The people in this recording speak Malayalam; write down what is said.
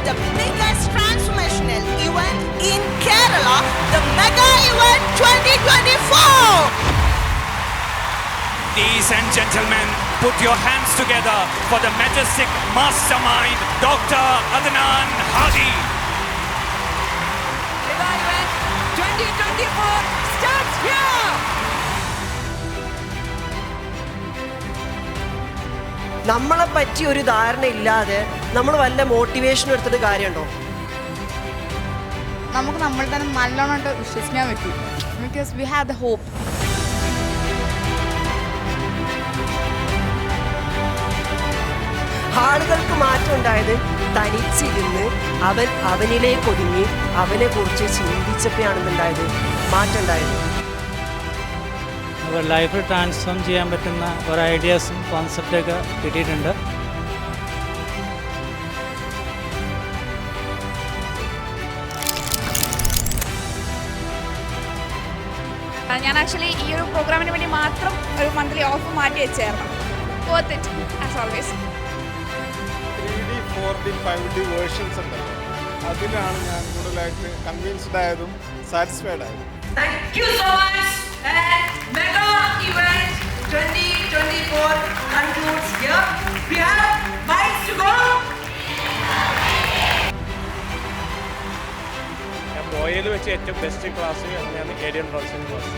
the biggest transformational event in Kerala, the Mega Event 2024. Ladies and gentlemen, put your hands together for the majestic mastermind, Dr. Adnan Hadi. Mega Event 2024 starts here. നമ്മളെ പറ്റി ഒരു ധാരണ ഇല്ലാതെ നമ്മൾ വല്ല മോട്ടിവേഷൻ എടുത്തിട്ട് കാര്യമുണ്ടോ? നമുക്ക് നമ്മൾ തന്നെ നല്ലോണം വിശ്വസിക്കാൻ പറ്റും. Because we have the hope. ആളുകൾക്ക് മാറ്റം ഉണ്ടായത് തനിച്ചിരുന്ന് അവനിലേക്ക് ഒതുങ്ങി അവനെ കുറിച്ച് ചിന്തിച്ചപ്പോഴാണെന്നുണ്ടായത് മാറ്റം ഉണ്ടായത്. ലൈഫ് ട്രാൻസ്ഫോം ചെയ്യാൻ പറ്റുന്ന ഒരു ഐഡിയാസും കോൺസെപ്റ്റൊക്കെ കിട്ടിയിട്ടുണ്ട്. ഞാൻ ആക്ച്വലി ഈ ഒരു പ്രോഗ്രാമിന് വേണ്ടി മാത്രം ഒരു മന്ത്ലി ഓഫ് മാറ്റി വെച്ചായിരുന്നു. Worth it as always. 3D 4D 5D versions ഉണ്ടല്ലോ, അതിലാണ് ഞാൻ കൂടുതലായിട്ട് കൺവിൻസ്ഡ് ആയതും സാറ്റിസ്ഫൈഡ് ആയതും. Thank you so much. And Mega Event 2024 concludes here. We have mics to go. ഞാൻ പോയതിൽ വെച്ച് ഏറ്റവും ബെസ്റ്റ് ക്ലാസ് അങ്ങനെയാണ് ഏരിയൻ ഡോൾസിൻ ക്ലാസ്.